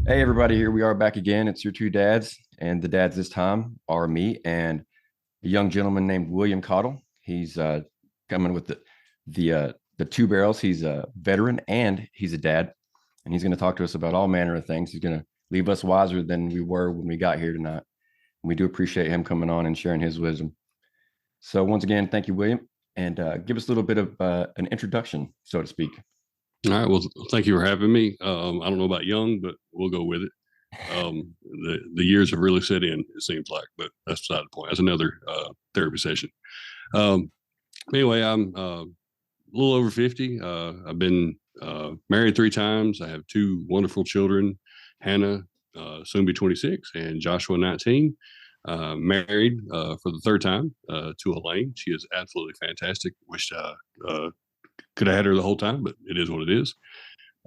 Hey, everybody, here we are back again. It's your two dads, and the dads this time are me and a young gentleman named William Caudle. He's coming with the two barrels. He's a veteran and he's a dad, and he's going to talk to us about all manner of things. He's going to leave us wiser than we were when we got here tonight. We do appreciate him coming on and sharing his wisdom. So, once again, thank you, William, and give us a little bit of an introduction, so to speak. All right. Well, thank you for having me. I don't know about young, but we'll go with it. The years have really set in, it seems like, but that's beside the point. That's another therapy session. Um, anyway, I'm a little over 50. I've been married 3 times. I have two wonderful children, Hannah, soon be 26, and Joshua, 19. Married for the third time to Elaine. She is absolutely fantastic. Wish could have had her the whole time, but it is what it is.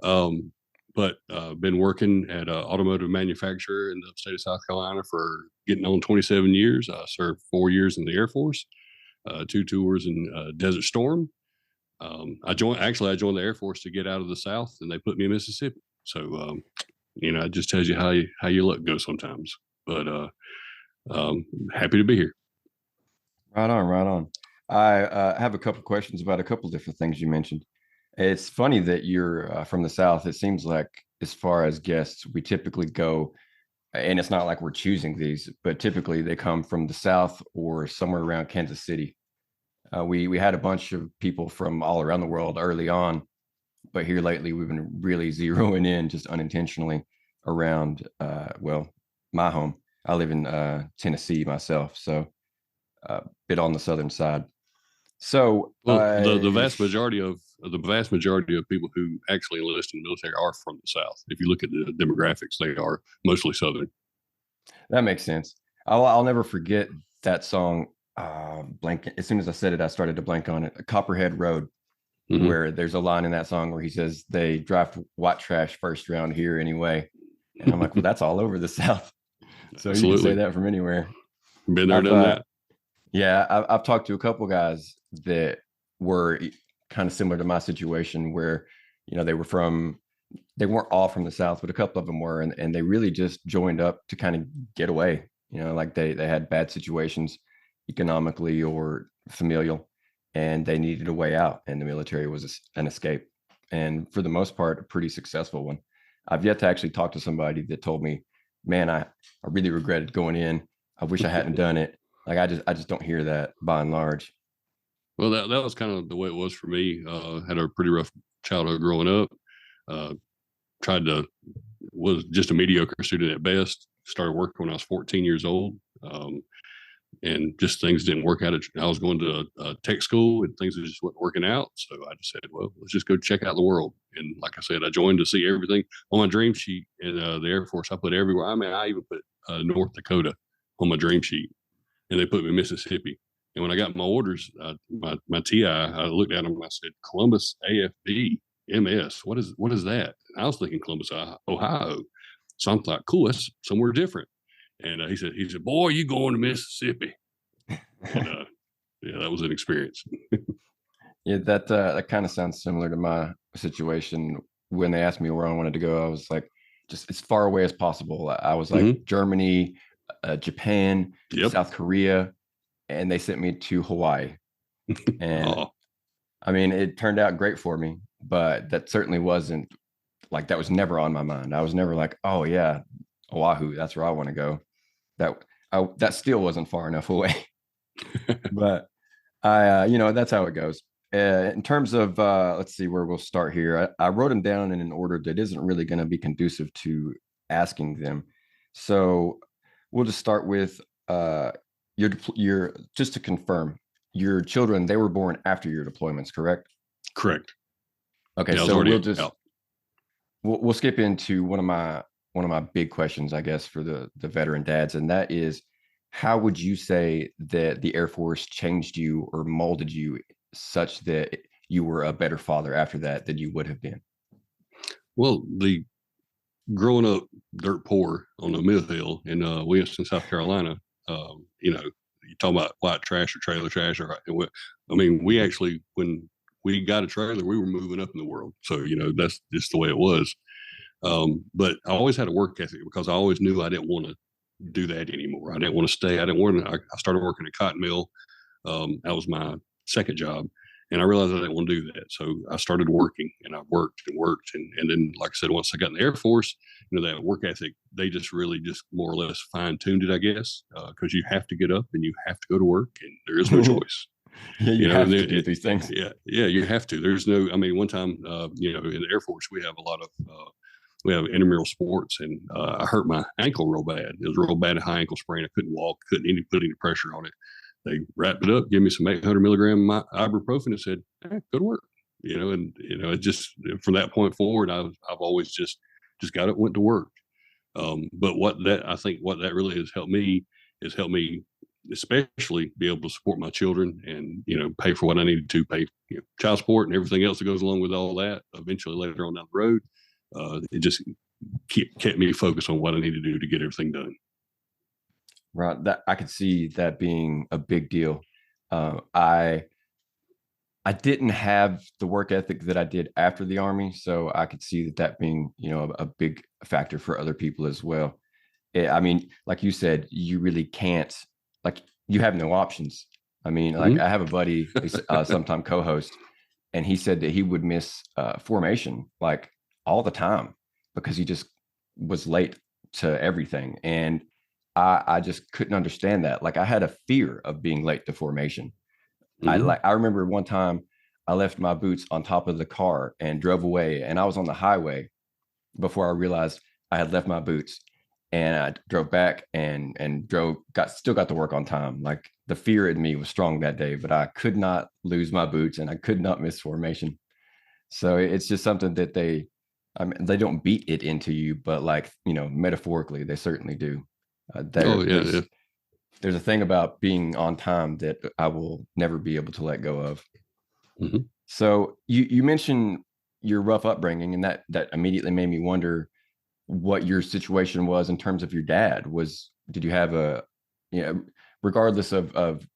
Um, but been working at an automotive manufacturer in the state of South Carolina for getting on 27 years. I served 4 years in the Air Force, 2 tours in Desert Storm. I joined the Air Force to get out of the South, and they put me in Mississippi. So it just tells you how your luck goes sometimes. But happy to be here. Right on, right on. I have a couple questions about a couple different things you mentioned. It's funny that you're from the South. It seems like, as far as guests, we typically go, and it's not like we're choosing these, but typically they come from the South or somewhere around Kansas City. We had a bunch of people from all around the world early on, but here lately we've been really zeroing in just unintentionally around, well, my home. I live in Tennessee myself, so a bit on the southern side. So, Well, the vast majority of people who actually enlist in the military are from the South. If you look at the demographics, they are mostly Southern. that makes sense. I'll never forget that song. Blank. As soon as I said it, I started to blank on it. Copperhead Road, Hmm. where there's a line in that song where he says they draft white trash first round here anyway, and I'm like, well, that's all over the South. So you can say Absolutely, that from anywhere. been there, I've done that. Yeah, I've talked to a couple guys that were kind of similar to my situation, where they weren't all from the South, but a couple of them were, and they really just joined up to kind of get away. Like they had bad situations economically or familial, and they needed a way out, and the military was an escape, and for the most part, a pretty successful one. I've yet to actually talk to somebody that told me, "Man, I really regretted going in. I wish I hadn't done it." Like I just don't hear that by and large. Well, that was kind of the way it was for me. Had a pretty rough childhood growing up. Uh, tried to Was just a mediocre student at best. Started working when I was 14 years old. And just things didn't work out. I was going to a tech school and things just weren't working out. So I just said, well, let's just go check out the world. And like I said, I joined to see everything on my dream sheet in the Air Force. I put everywhere. I mean, I even put North Dakota on my dream sheet, and they put me in Mississippi. And when I got my orders, my TI, I looked at them and I said, Columbus AFB MS. What is that? And I was thinking Columbus, Ohio. So I'm like, cool, that's somewhere different. And he said, boy, you going to Mississippi? And yeah, that was an experience. Yeah, that kind of sounds similar to my situation. When they asked me where I wanted to go, I was like, just as far away as possible. I was like Mm-hmm. Germany, Japan, Yep. South Korea, and they sent me to Hawaii. And Oh, I mean, it turned out great for me, but that certainly wasn't like, that was never on my mind. I was never like, oh yeah, Oahu, that's where I want to go. That still wasn't far enough away. But that's how it goes. In terms of, let's see where we'll start here. I wrote them down in an order that isn't really going to be conducive to asking them. So we'll just start with your just to confirm, your children, they were born after your deployments, correct? correct. Okay, Yeah, I was so already out. we'll skip into one of my big questions, I guess, for the veteran dads, and that is, how would you say that the Air Force changed you or molded you such that you were a better father after that than you would have been? Well, the growing up dirt poor on a mill hill in Winston, South Carolina, you talk about white trash or trailer trash, I mean, we actually, when we got a trailer, we were moving up in the world. So, that's just the way it was. But I always had a work ethic because I always knew I didn't want to do that anymore. I didn't want to stay. I didn't want to. I started working at a cotton mill. That was my second job. And I realized I didn't want to do that. So I started working, and I worked and worked. And then, like I said, once I got in the Air Force, that work ethic, they just really just more or less fine tuned it, I guess, because you have to get up and you have to go to work, and there is no choice. Yeah, you have to do these things. Yeah, you have to. There's no, I mean, one time, in the Air Force, we have a lot of, we have intramural sports, and I hurt my ankle real bad. It was real bad, a high ankle sprain. I couldn't walk, couldn't put any pressure on it. They wrapped it up, gave me some 800 milligram ibuprofen, and said, hey, go to work. It just from that point forward, I've always just got it, went to work. But I think what that really has helped me is help me especially be able to support my children and pay for what I needed to pay, child support and everything else that goes along with all that. Eventually, later on down the road, it just kept me focused on what I need to do to get everything done. Right. That I could see that being a big deal. I didn't have the work ethic that I did after the Army, so I could see that being, a big factor for other people as well. I mean, like you said, you really can't, like, you have no options. I mean, like, Mhm. I have a buddy, sometime co-host, and he said that he would miss formation like all the time because he just was late to everything. And I just couldn't understand that. Like, I had a fear of being late to formation. Mhm. I remember one time I left my boots on top of the car and drove away, and I was on the highway before I realized I had left my boots, and I drove back and still got to work on time. Like, the fear in me was strong that day, but I could not lose my boots and I could not miss formation. So it's just something that I mean, they don't beat it into you, but, like, metaphorically, they certainly do. Oh yeah, yeah. There's a thing about being on time that I will never be able to let go of. Mhm. So you mentioned your rough upbringing, and that immediately made me wonder what your situation was in terms of your dad. Did you have regardless of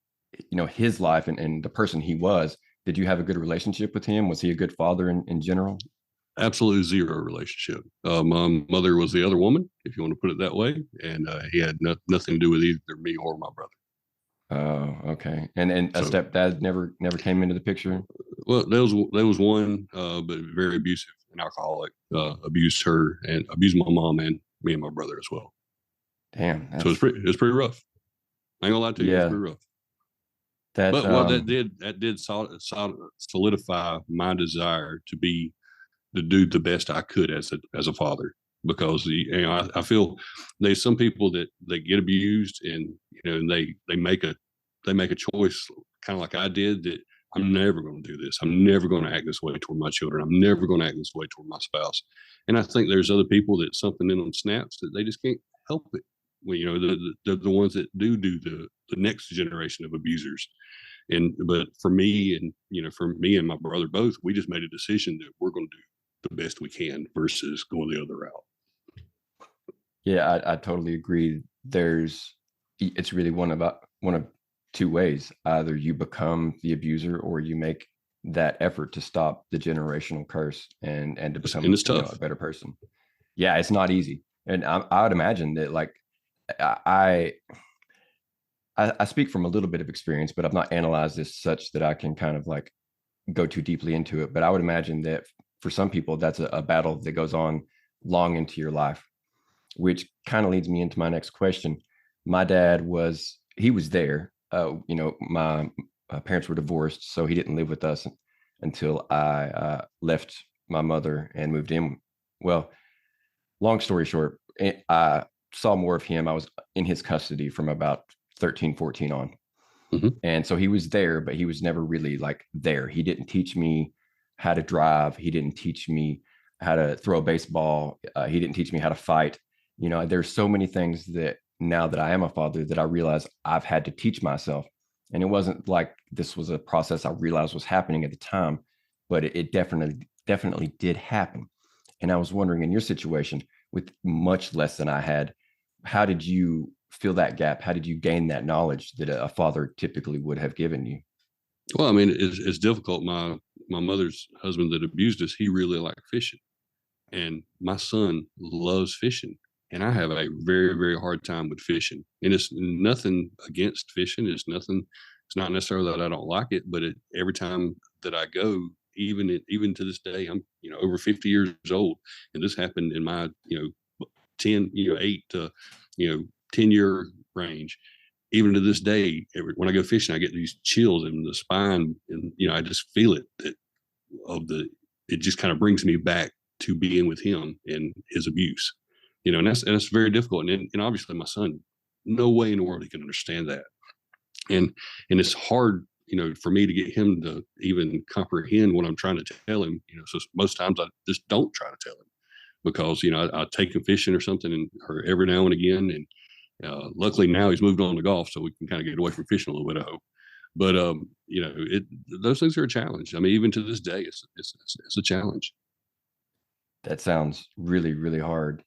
his life and the person he was, did you have a good relationship with him? Was he a good father in general? Absolutely zero relationship. My mother was the other woman, if you want to put it that way, and he had nothing to do with either me or my brother. Oh, okay. And a So, stepdad never came into the picture? well, there was one, but very abusive and alcoholic. Abused her and abused my mom and me and my brother as well. Damn, So that's it was pretty rough. I ain't gonna lie to you, it was yeah. pretty rough. That But what that did solidify my desire to do the best I could as a father, because I feel there's some people that they get abused, and and they make a choice kind of like I did, that I'm never going to do this. I'm never going to act this way toward my children. I'm never going to act this way toward my spouse. And I think there's other people that something in them snaps that they just can't help it. Well, they're the ones that do the next generation of abusers. But for me and my brother both, we just made a decision that we're going to do the best we can versus going the other route. Yeah, I totally agree. It's really one of two ways. Either you become the abuser, or you make that effort to stop the generational curse and to And become, it's a tough. better person. Yeah, it's not easy. And I would imagine that, like, I, I speak from a little bit of experience, but I've not analyzed this such that I can kind of, like, go too deeply into it. But I would imagine that for some people, that's a battle that goes on long into your life, which kind of leads me into my next question. My dad he was there. My parents were divorced, so he didn't live with us until I left my mother and moved in. Well, long story short, I saw more of him. I was in his custody from about 13, 14 on. Hmm. And so he was there, but he was never really, like, there. He didn't teach me how to drive. He didn't teach me how to throw a baseball. He didn't teach me how to fight. There's so many things that now that I am a father that I realize I've had to teach myself. And it wasn't like this was a process I realized was happening at the time, but it definitely did happen. And I was wondering, in your situation with much less than I had, how did you fill that gap? How did you gain that knowledge that a father typically would have given you? Well, I mean, it's difficult. My mother's husband that abused us, he really liked fishing. And my son loves fishing, and I have a very, very hard time with fishing. And it's nothing against fishing. It's nothing. It's not necessarily that I don't like it, but every time that I go, even to this day, I'm over 50 years old, and this happened in my 10 8 to 10-year range. Even to this day, when I go fishing, I get these chills in the spine, and I just feel it. It just kind of brings me back to being with him and his abuse, and that's very difficult. And obviously, my son, no way in the world he can understand that, and it's hard, for me to get him to even comprehend what I'm trying to tell him. So most times I just don't try to tell him because I take him fishing or something, or every now and again, and luckily now he's moved on to golf, so we can kind of get away from fishing a little bit. I hope. But those things are a challenge. I mean, even to this day, it's a challenge. That sounds really, really hard.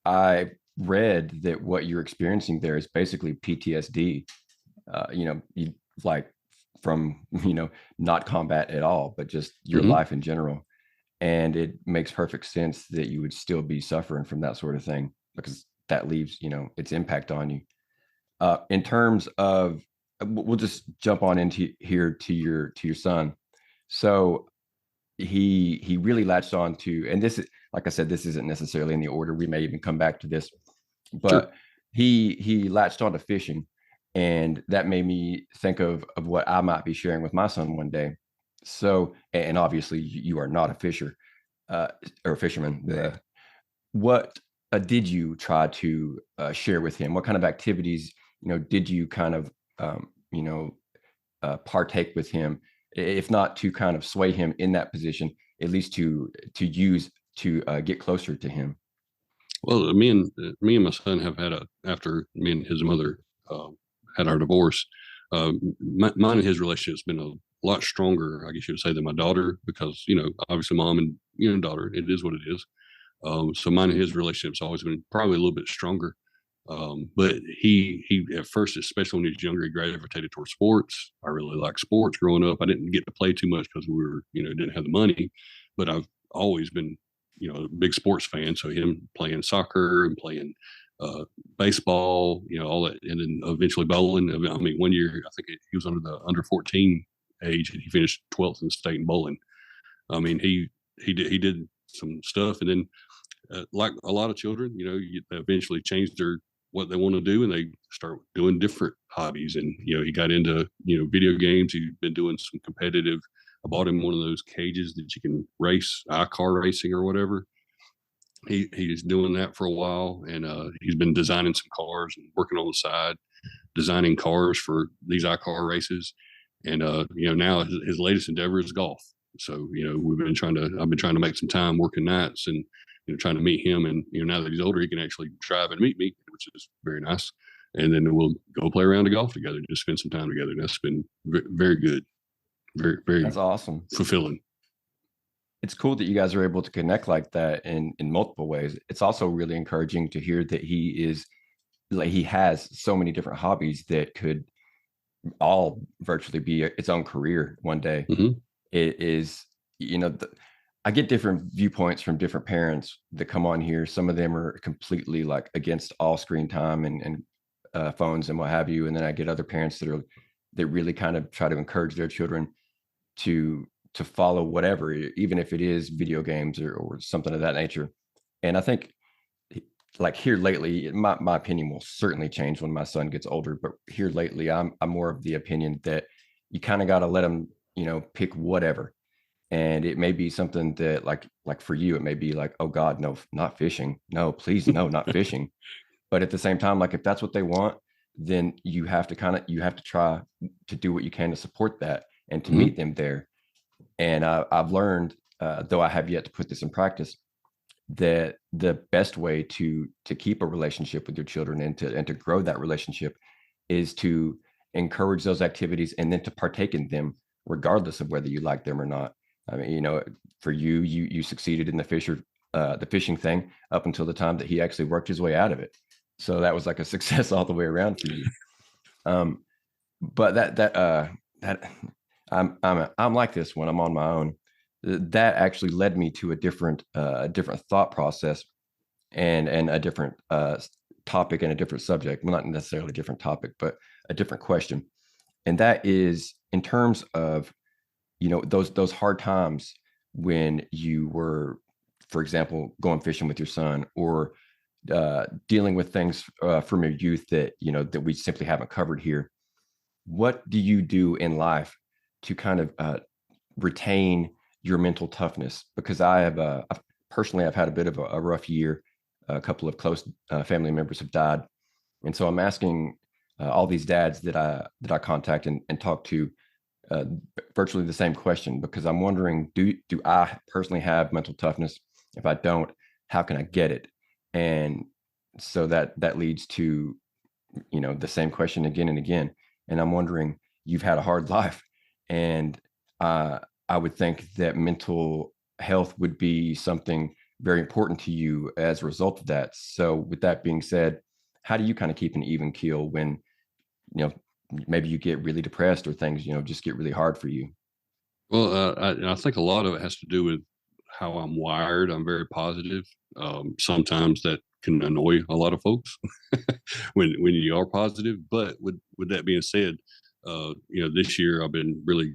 I read that what you're experiencing there is basically PTSD. You like from not combat at all, but just your Hmm. life in general. And it makes perfect sense that you would still be suffering from that sort of thing because that leaves its impact on you. In terms of, we'll just jump on into here to your son. So he really latched on to, and this is, like I said, this isn't necessarily in the order. We may even come back to this, Sure. but he latched on to fishing, and that made me think of what I might be sharing with my son one day. So, and obviously you are not a fisher, uh, or a fisherman. What did you try to share with him? What kind of activities did you kind of um, you know partake with him, if not to kind of sway him in that position, at least to use to get closer to him? Well, me and my son have had after me and his mother uh, had our divorce. Mine and his relationship's been a lot stronger, I guess you would say, than my daughter, because obviously mom and daughter, it is what it is. So mine and his relationship's always been probably a little bit stronger. But he at first, especially when he was younger, he gravitated towards sports. I really liked sports growing up. I didn't get to play too much because we were, didn't have the money, but I've always been, a big sports fan. So him playing soccer and playing uh, baseball, all that, and then eventually bowling. I mean, one year I think he was under the under 14 age, and he finished 12th in the state in bowling. I mean, he did some stuff, and then like a lot of children, they eventually change their what they want to do, and they start doing different hobbies. And he got into video games. He's been doing some competitive. I bought him one of those cages that you can race, car racing or whatever. He's doing that for a while, and he's been designing some cars and working on the side, designing cars for these car races. And now his latest endeavor is golf. So I've been trying to make some time working nights, and trying to meet him. And now that he's older, he can actually drive and meet me, which is very nice. And then we'll go play around the golf together, just spend some time together. And that's been very good, very, That's very awesome. fulfilling. It's cool that you guys are able to connect like that in multiple ways. It's also really encouraging to hear that he has so many different hobbies that could all virtually be its own career one day. Hmm. It is, you know, the, I get different viewpoints from different parents that come on here. Some of them are completely like against all screen time and phones and what have you. And then I get other parents that really kind of try to encourage their children to follow whatever, even if it is video games or something of that nature. And I think like here lately, my opinion will certainly change when my son gets older. But here lately, I'm more of the opinion that you kind of got to let him, pick whatever. And it may be something that like for you, it may be like, oh God, no, not fishing. No, please, no, not fishing. But at the same time, like if that's what they want, then you have to try to do what you can to support that and to Hmm. meet them there. And I've learned, though I have yet to put this in practice, that the best way to keep a relationship with your children and to grow that relationship is to encourage those activities and then to partake in them regardless of whether you like them or not. I mean, for you succeeded in the fishing thing up until the time that he actually worked his way out of it. So that was like a success all the way around for you. Um, but that I'm like this when I'm on my own. that actually led me to a different thought process and a different topic and a different subject. Well, not necessarily a different topic, but a different question. And that is in terms of, those hard times when you were, for example, going fishing with your son, or dealing with things from your youth that that we simply haven't covered here. What do you do in life to kind of retain your mental toughness? Because personally, I've had a bit of a rough year. A couple of close family members have died, and so I'm asking all these dads that I contact and talk to uh, virtually the same question, because I'm wondering, do I personally have mental toughness? If I don't, how can I get it? And so that leads to the same question again and again. And I'm wondering, you've had a hard life, and uh, I would think that mental health would be something very important to you as a result of that. So with that being said, how do you kind of keep an even keel when you know maybe you get really depressed, or things just get really hard for you? Well, I think a lot of it has to do with how I'm wired. I'm very positive. Sometimes that can annoy a lot of folks when you are positive. But with that being said, this year I've been really,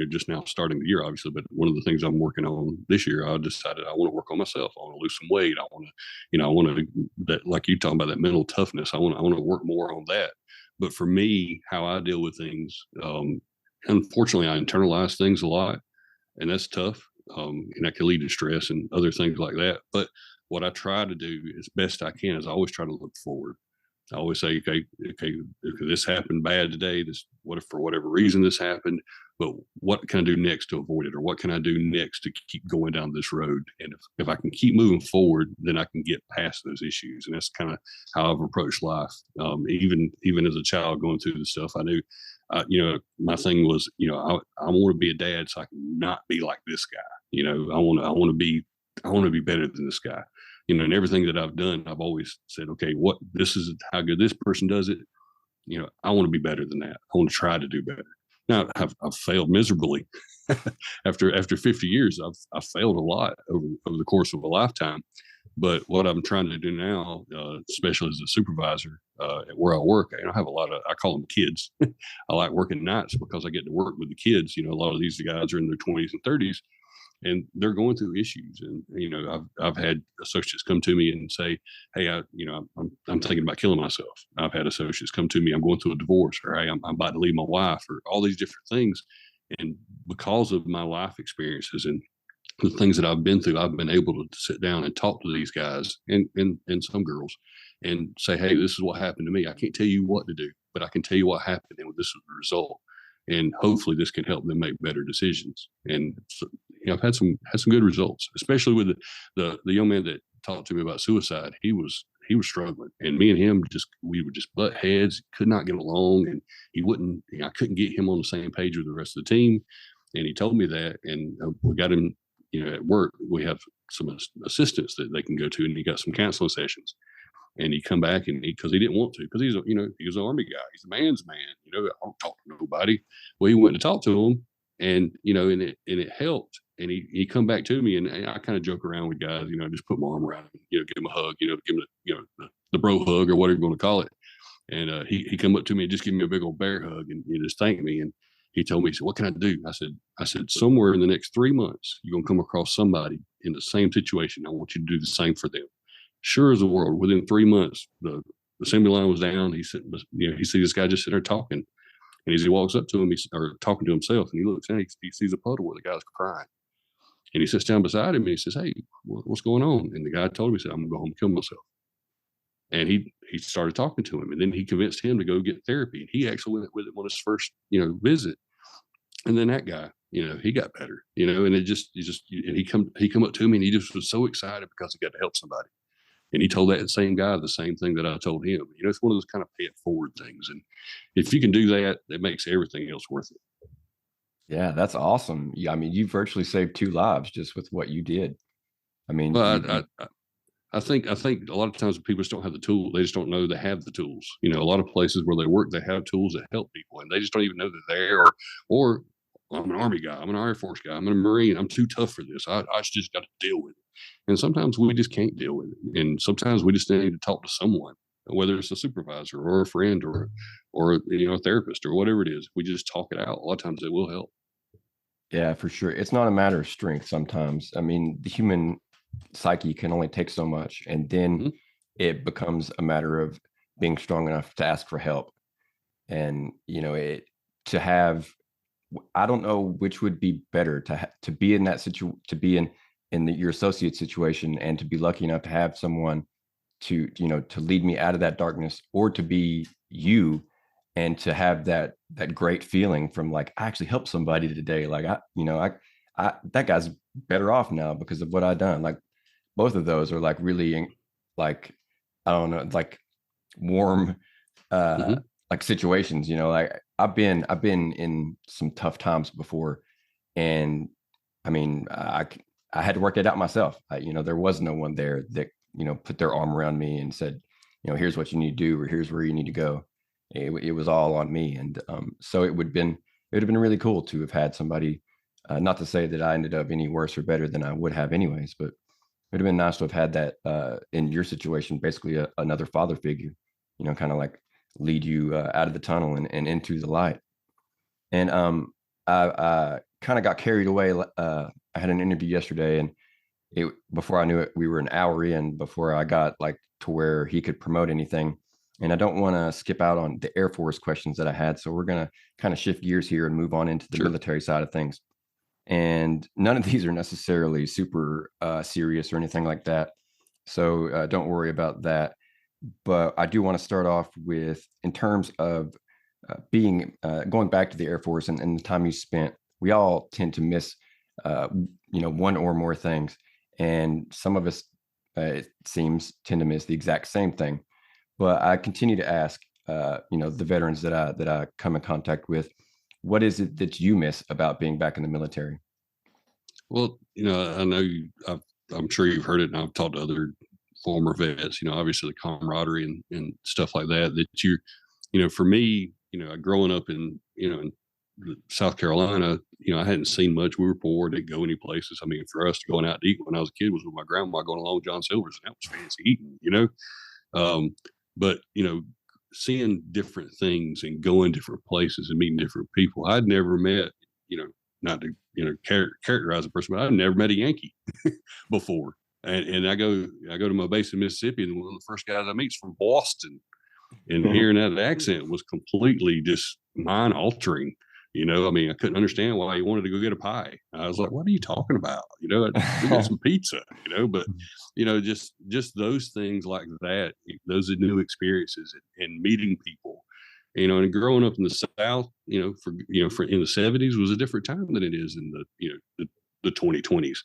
just now starting the year, obviously. But one of the things I'm working on this year, I decided I want to work on myself. I want to lose some weight. I want to, I want to, that, like you talking about, that mental toughness. I want to work more on that. But for me, how I deal with things, unfortunately, I internalize things a lot, and that's tough. And that can lead to stress and other things like that. But what I try to do as best I can is I always try to look forward. I always say, okay, this happened bad today. This, what if for whatever reason this happened, but what can I do next to avoid it, or what can I do next to keep going down this road? And if I can keep moving forward, then I can get past those issues. And that's kind of how I've approached life. Even as a child going through the stuff, I knew, my thing was, I want to be a dad so I can not be like this guy. I want to be better than this guy. And everything that I've done, I've always said, okay, this is how good this person does it. I want to be better than that. I want to try to do better. Now, I've failed miserably. After 50 years, I've failed a lot over the course of a lifetime. But what I'm trying to do now, especially as a supervisor at where I work, I have a lot of, I call them kids. I like working nights because I get to work with the kids. A lot of these guys are in their 20s and 30s, and they're going through issues. And I've had associates come to me and say, "Hey, I'm thinking about killing myself." I've had associates come to me, "I'm going through a divorce," or "Hey, I'm about to leave my wife," or all these different things. And because of my life experiences and the things that I've been through, I've been able to sit down and talk to these guys and some girls and say, "Hey, this is what happened to me. I can't tell you what to do, but I can tell you what happened, and this is the result. And hopefully, this can help them make better decisions." And so, I've had some good results, especially with the young man that talked to me about suicide. He was struggling, and me and him, we would just butt heads, could not get along, and he wouldn't. I couldn't get him on the same page with the rest of the team. And he told me that, and we got him. At work, we have some assistants that they can go to, and he got some counseling sessions. And he come back, and because he didn't want to, because he was an army guy, he's a man's man. I don't talk to nobody. Well, he went to talk to him, and it helped. And he come back to me, and I kind of joke around with guys, just put my arm around him, give him a hug, give him the bro hug, or whatever you want to call it. And he come up to me and just give me a big old bear hug, and just thank me. And he told me, he said, "What can I do?" I said, "Somewhere in the next 3 months, you're gonna come across somebody in the same situation. I want you to do the same for them." Sure as the world, within 3 months, the assembly line was down. He said, he sees this guy just sitting there talking, and as he walks up to him, or talking to himself, and he looks down, he sees a puddle where the guy's crying, and he sits down beside him, and he says, "Hey, what's going on?" And the guy told him, he said, "I'm gonna go home and kill myself." And he started talking to him, and then he convinced him to go get therapy. And he actually went with him on his first visit. And then that guy, he got better, and and he come up to me, and he just was so excited because he got to help somebody. And he told that same guy the same thing that I told him. It's one of those kind of pay it forward things. And if you can do that, it makes everything else worth it. Yeah, that's awesome. Yeah, I mean, you virtually saved two lives just with what you did. I mean, Well, I think a lot of times people just don't have the tool. They just don't know they have the tools. A lot of places where they work, they have tools that help people, and they just don't even know they're there, or well, I'm an Army guy, I'm an Air Force guy, I'm a Marine, I'm too tough for this. I just got to deal with it. And sometimes we just can't deal with it. And sometimes we just need to talk to someone, whether it's a supervisor or a friend or a therapist or whatever it is. We just talk it out. A lot of times it will help. Yeah, for sure. It's not a matter of strength sometimes. I mean, the human psyche can only take so much, and then Mhm. it becomes a matter of being strong enough to ask for help. And it to have, I don't know which would be better to be in that to be in your associate situation, and to be lucky enough to have someone to lead me out of that darkness, or to be you and to have that great feeling from like, I actually helped somebody today. Like, I that guy's better off now because of what I done. Like, both of those are like really, like, I don't know, like warm, uh Mhm. like situations. Like, I've been in some tough times before, and I mean, I had to work it out myself. There was no one there that put their arm around me and said, here's what you need to do, or here's where you need to go. It was all on me, and so it would have been really cool to have had somebody. Not to say that I ended up any worse or better than I would have anyways, but it would have been nice to have had that in your situation, basically another father figure, kind of like lead you out of the tunnel and into the light. And I kind of got carried away. I had an interview yesterday, and before I knew it, we were an hour in before I got like to where he could promote anything. And I don't want to skip out on the Air Force questions that I had, so we're gonna kind of shift gears here and move on into the Sure. military side of things. And none of these are necessarily super serious or anything like that, so don't worry about that. But I do want to start off with, in terms of being going back to the Air Force, and the time you spent. We all tend to miss, uh, one or more things, and some of us, it seems, tend to miss the exact same thing. But I continue to ask, the veterans that I come in contact with, what is it that you miss about being back in the military? Well, I know I'm sure you've heard it, and I've talked to other former vets. Obviously the camaraderie and stuff like that. For me, growing up in South Carolina, I hadn't seen much. We were poor, didn't go any places. I mean, for us, going out to eat when I was a kid was with my grandma going along John Silver's, and that was fancy eating. But seeing different things and going different places and meeting different people, I'd never met. You know, not to characterize a person, but I've never met a Yankee before. And I go to my base in Mississippi, and one of the first guys I meet is from Boston, and hearing that accent was completely just mind altering. I mean, I couldn't understand why he wanted to go get a pie. I was like, "What are you talking about?" Go get some pizza. But just those things like that, those are new experiences and meeting people. And growing up in the South, for in the '70s was a different time than it is in the 2020s.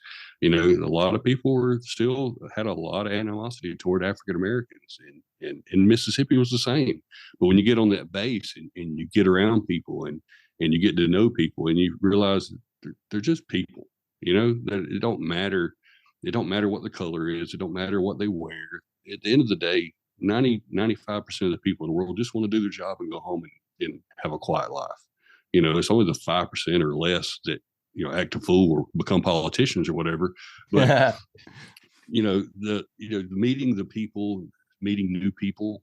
A lot of people were still had a lot of animosity toward African Americans, and Mississippi was the same. But when you get on that base and you get around people and you get to know people and you realize that they're just people, that it don't matter. It don't matter what the color is. It don't matter what they wear. At the end of the day, 95% of the people in the world just want to do their job and go home and have a quiet life. It's only the 5% or less that act a fool or become politicians or whatever. But meeting the people, meeting new people.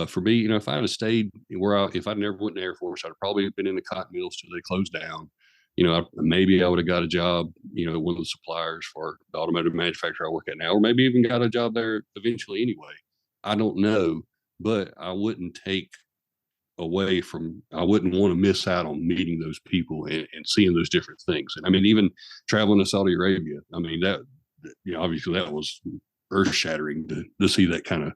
For me, if I had stayed if I'd never went in the Air Force, I'd probably been in the cotton mills till they closed down. Maybe I would have got a job, one of the suppliers for the automotive manufacturer I work at now, or maybe even got a job there eventually anyway. I don't know, but I wouldn't take away from, I wouldn't want to miss out on meeting those people and seeing those different things. And I mean, even traveling to Saudi Arabia, I mean, obviously that was earth shattering to see that kind of,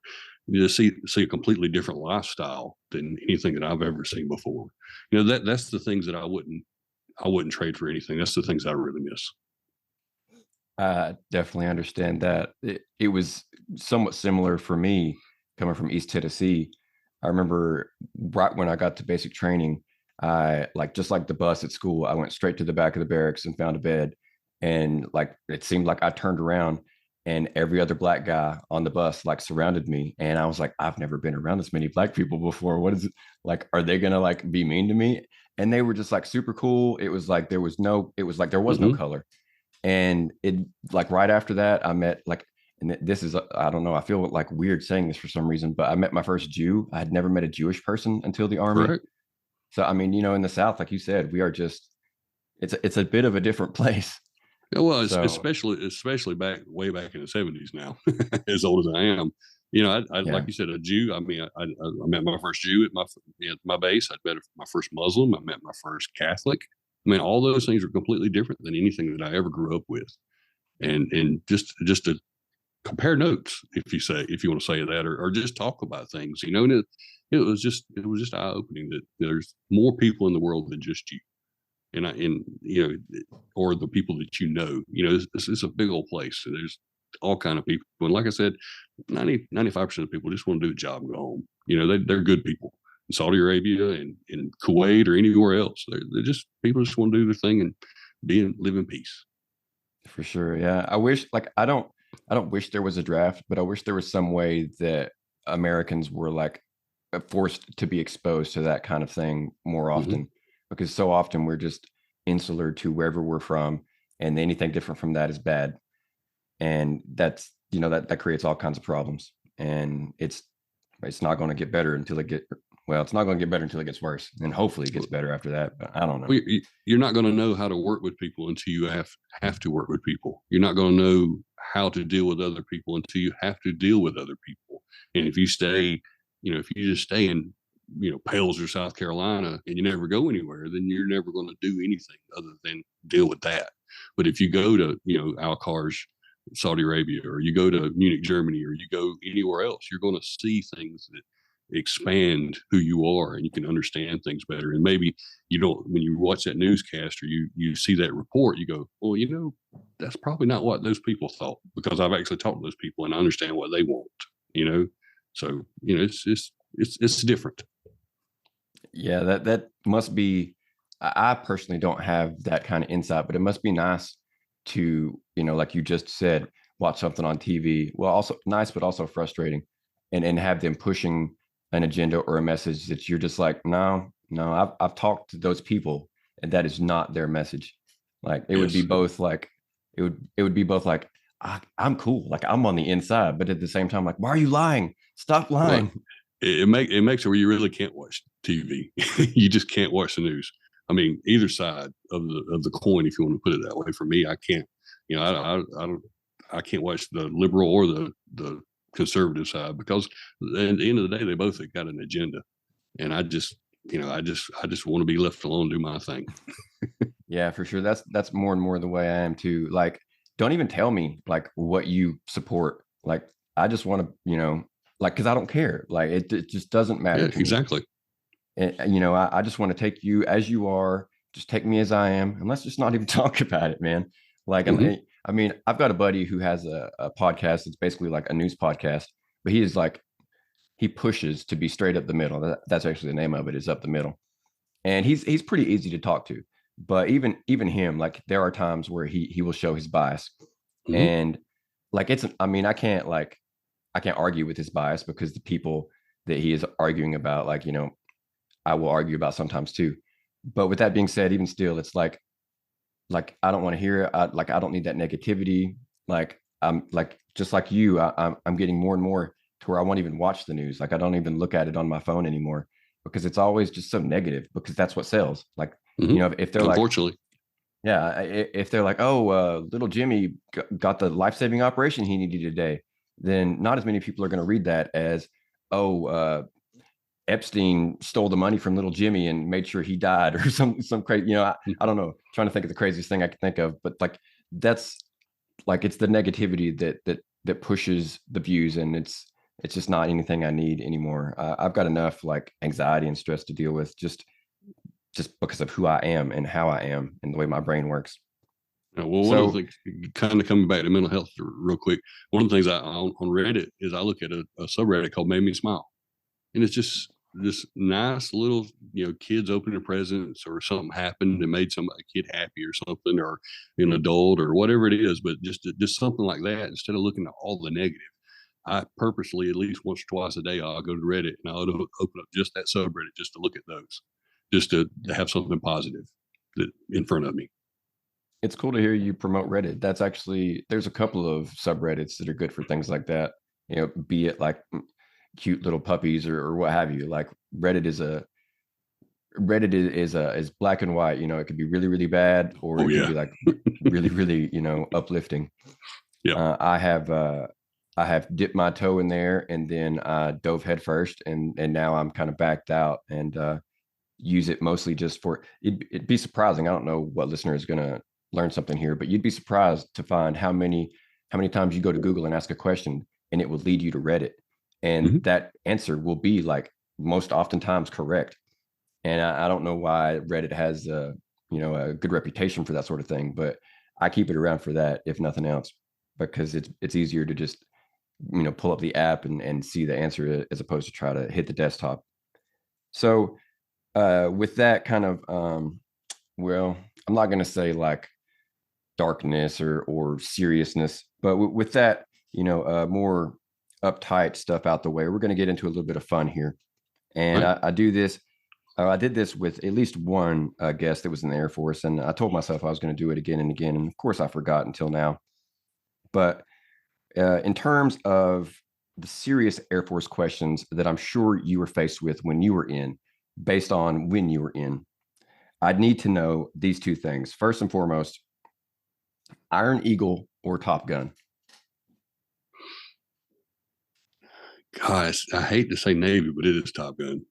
see a completely different lifestyle than anything that I've ever seen before. That's the things that I wouldn't trade for anything. That's the things I really miss. I definitely understand that. It was somewhat similar for me coming from East Tennessee. I remember right when I got to basic training, I like, just like the bus at school, I went straight to the back of the barracks and found a bed. And like, it seemed like I turned around and every other black guy on the bus like surrounded me. And I was like, I've never been around this many black people before. What is it like? Are they gonna like be mean to me? and they were just like super cool. It was like there was no Hmm. color. And it like right after that, I met like, and this is I don't know, I feel like weird saying this for some reason, but I met my first Jew. I had never met a Jewish person until the army. Right. So I mean, in the South, like you said, we are just it's a bit of a different place. Yeah, well, it's So especially back way back in the '70s. Now, as old as I am, I like yeah, you said, a Jew. I mean, I met my first Jew at my base. I met my first Muslim. I met my first Catholic. I mean, all those things are completely different than anything that I ever grew up with. And just to compare notes, if you want to say that, or just talk about things, and it was just eye opening that there's more people in the world than just you. And or the people that it's a big old place. So there's all kind of people, and like I said, 95% of people just want to do a job and go home. They're good people in Saudi Arabia and in Kuwait or anywhere else. They're just people just want to do their thing and live in peace. for sure. Yeah, I wish like I don't wish there was a draft, but I wish there was some way that Americans were like forced to be exposed to that kind of thing more Hmm. often, because so often we're just insular to wherever we're from, and anything different from that is bad. And that's that creates all kinds of problems, and it's not going to get better until it get well, it's not going to get better until it gets worse, and hopefully it gets better after that, but I don't know. Well, you're not going to know how to work with people until you have to work with people. You're not going to know how to deal with other people until you have to deal with other people. And if you just stay in, Pales or South Carolina and you never go anywhere, then you're never going to do anything other than deal with that. But if you go to, Al-Kharj, Saudi Arabia, or you go to Munich, Germany, or you go anywhere else, you're going to see things that expand who you are, and you can understand things better. And maybe you don't, when you watch that newscast or you see that report, you go, well, that's probably not what those people thought, because I've actually talked to those people and I understand what they want. you know so it's different. Yeah, that must be. I personally don't have that kind of insight, but it must be nice to, like you just said, watch something on TV. Well, also nice, but also frustrating, and have them pushing an agenda or a message that you're just like, no, no, I've talked to those people, and that is not their message. Like it would be Yes. both like it would be both like I'm cool, like I'm on the inside, but at the same time, like, why are you lying? Stop Well, lying. it makes it where you really can't watch TV. You just can't watch the news. I mean, either side of the coin, if you want to put it that way. For me, I can't. I don't. I can't watch the liberal or the conservative side, because at the end of the day, they both have got an agenda, and I just want to be left alone, do my thing. Yeah, for sure. That's more and more the way I am too. Like, don't even tell me like what you support. Like, I just want to, like, because I don't care. Like, it just doesn't matter Yeah, to me. exactly. And, I just want to take you as you are. Just take me as I am, and let's just not even talk about it, man. Like, Hmm. I mean, I've got a buddy who has a podcast. It's basically like a news podcast, but he is like he pushes to be straight up the middle. That's actually the name of it, is up the middle, and he's pretty easy to talk to. But even him, like there are times where he will show his bias, Hmm. and like I mean, I can't argue with his bias, because the people that he is arguing about, like, I will argue about sometimes too. But with that being said, even still, it's like I don't want to hear it. I don't need that negativity. Like I'm like just like you, I'm getting more and more to where I won't even watch the news. Like I don't even look at it on my phone anymore, because it's always just so negative, because that's what sells. Like, Hmm. if they're like, Unfortunately. yeah, if they're like, oh, little Jimmy got the life-saving operation he needed today, then not as many people are going to read that as, oh, Epstein stole the money from little Jimmy and made sure he died, or some crazy. I don't know. Trying to think of the craziest thing I can think of, but like that's like it's the negativity that pushes the views, and it's just not anything I need anymore. I've got enough like anxiety and stress to deal with, just because of who I am and how I am and the way my brain works. Well, one of the So things, kind of coming back to mental health real quick, one of the things on Reddit is I look at a subreddit called "Made Me Smile," and it's just this nice little, kids opening presents, or something happened and made a kid happy or something, or an adult or whatever it is, but just something like that. Instead of looking at all the negative, I purposely, at least once or twice a day, I'll go to Reddit and I'll open up just that subreddit just to look at those, just to have something positive that in front of me. It's cool to hear you promote Reddit. That's actually there's a couple of subreddits that are good for things like that. You know, be it like cute little puppies or what have you. Like Reddit is black and white. You know, it could be really really bad or Oh it can yeah, be like really really uplifting. yeah. Uh, I have uh, I have dipped my toe in there and then dove head first and now I'm kind of backed out and use it mostly just for it'd be surprising. I don't know what listener is gonna learn something here, but you'd be surprised to find how many times you go to Google and ask a question and it will lead you to Reddit. And Mm-hmm. that answer will be like most oftentimes correct. And I don't know why Reddit has a good reputation for that sort of thing, but I keep it around for that, if nothing else, because it's easier to just pull up the app and see the answer as opposed to try to hit the desktop. So with that kind of well, I'm not going to say like darkness or seriousness, but with that more uptight stuff out the way, we're going to get into a little bit of fun here. All And right. I did this with at least one guest that was in the Air Force, and I told myself I was going to do it again and again, and of course I forgot until now. But in terms of the serious Air Force questions that I'm sure you were faced with when you were in, based on when you were in, I'd need to know these two things. First and foremost, Iron Eagle or Top Gun? Gosh, I hate to say Navy, but it is Top Gun.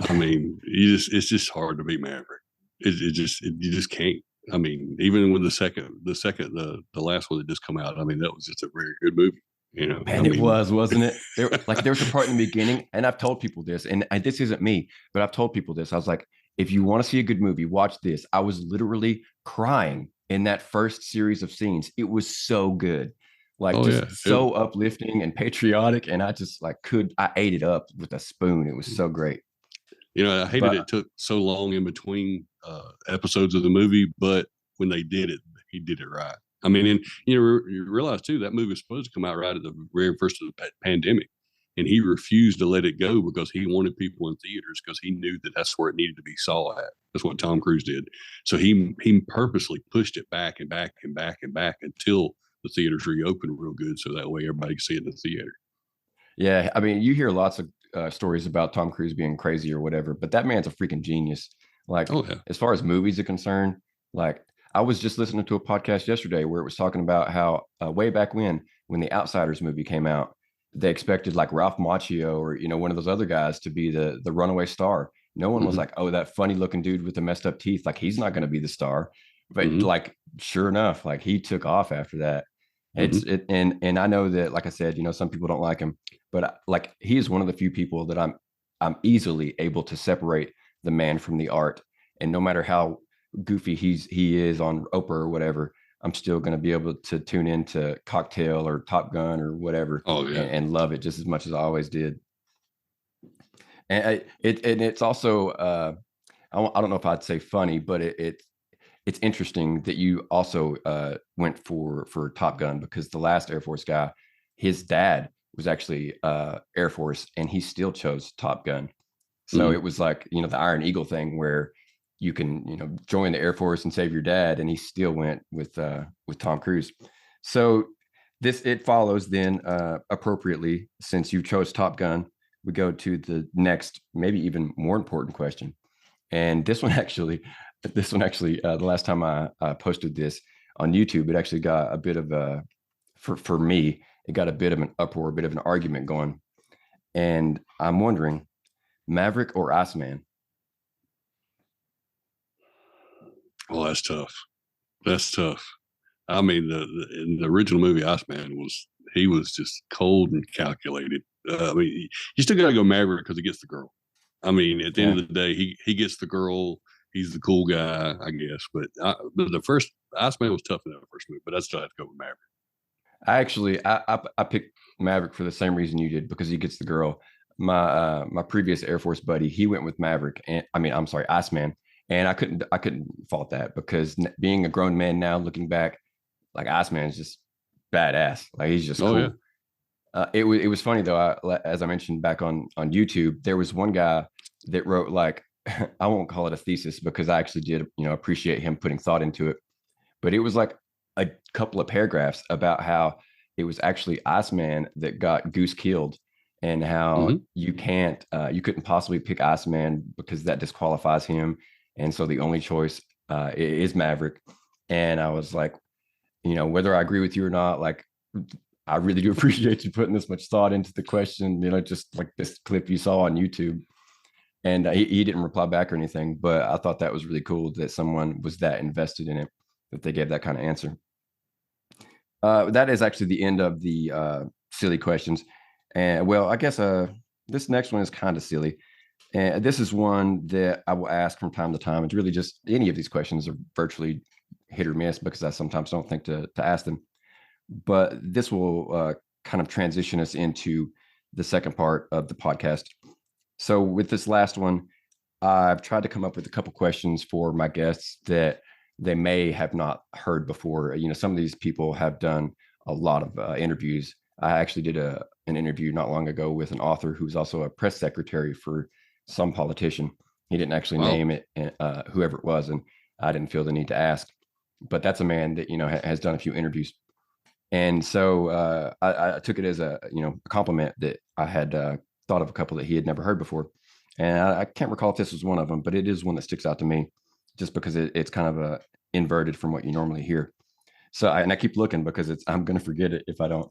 I mean, it's just hard to beat Maverick. You just can't. I mean, even with the last one that just come out. I mean, that was just a very good movie. You know, I Man, it mean, was, wasn't it? There was a part in the beginning, and I've told people this, and this isn't me, but I've told people this. I was like, if you want to see a good movie, watch this. I was literally crying in that first series of scenes. It was so good, like oh yeah, just so uplifting and patriotic, and I ate it up with a spoon. It was so great. I hated But it took so long in between episodes of the movie, but when they did it, he did it right. I mean, and you realize too that movie was supposed to come out right at the very first of the pandemic, and he refused to let it go because he wanted people in theaters because he knew that that's where it needed to be saw at. That's what Tom Cruise did. So he purposely pushed it back and back and back and back until the theaters reopened real good, so that way everybody could see it in the theater. yeah, I mean, you hear lots of stories about Tom Cruise being crazy or whatever, but that man's a freaking genius. Like, Oh yeah. as far as movies are concerned, like, I was just listening to a podcast yesterday where it was talking about how way back when the Outsiders movie came out, they expected like Ralph Macchio or one of those other guys to be the runaway star. No one was Mm-hmm. like, oh, that funny looking dude with the messed up teeth, like he's not going to be the star. But Mm-hmm. like, sure enough, like he took off after that. Mm-hmm. And I know that, like I said, some people don't like him, but like he is one of the few people that I'm easily able to separate the man from the art. And no matter how goofy he is on Oprah or whatever, I'm still going to be able to tune into Cocktail or Top Gun or whatever Oh yeah. and love it just as much as I always did. And it's also I don't know if I'd say funny, but it's interesting that you also went for Top Gun because the last Air Force guy, his dad was actually Air Force, and he still chose Top Gun. So Mm-hmm. it was like the Iron Eagle thing where you can join the Air Force and save your dad, and he still went with Tom Cruise. So it follows then appropriately since you chose Top Gun. We go to the next, maybe even more important question, and this one actually, the last time I posted this on YouTube, it actually got a bit of a, for me, it got a bit of an uproar, a bit of an argument going. And I'm wondering, Maverick or Iceman? Oh, that's tough. That's tough. I mean, in the original movie, Iceman he was just cold and calculated. I mean, you still got to go Maverick because he gets the girl. I mean, at the end Yeah. of the day, he gets the girl. He's the cool guy, I guess. But the first Iceman was tough in that first movie, but I still have to go with Maverick. I picked Maverick for the same reason you did because he gets the girl. My previous Air Force buddy, he went with Maverick, and I mean, I'm sorry, Iceman, and I couldn't fault that because being a grown man now, looking back, like Iceman is just badass. Like he's just Oh yeah. cool. It was funny though. As I mentioned back on YouTube, there was one guy that wrote like I won't call it a thesis because I actually did, appreciate him putting thought into it. But it was like a couple of paragraphs about how it was actually Iceman that got Goose killed, and how Hmm. you couldn't possibly pick Iceman because that disqualifies him, and so the only choice is Maverick. And I was like, whether I agree with you or not, like I really do appreciate you putting this much thought into the question. Just like this clip you saw on YouTube, and he didn't reply back or anything, but I thought that was really cool that someone was that invested in it, that they gave that kind of answer. That is actually the end of the silly questions. And well, I guess this next one is kind of silly. And this is one that I will ask from time to time. It's really just any of these questions are virtually hit or miss because I sometimes don't think to ask them. But this will kind of transition us into the second part of the podcast. So with this last one, I've tried to come up with a couple questions for my guests that they may have not heard before. Some of these people have done a lot of interviews. I actually did an interview not long ago with an author who's also a press secretary for some politician. He didn't actually Wow. name it, whoever it was, and I didn't feel the need to ask. But that's a man that has done a few interviews, and so I took it as a compliment that I had thought of a couple that he had never heard before, and I can't recall if this was one of them, but it is one that sticks out to me, just because it's kind of inverted from what you normally hear. So I keep looking because I'm going to forget it if I don't.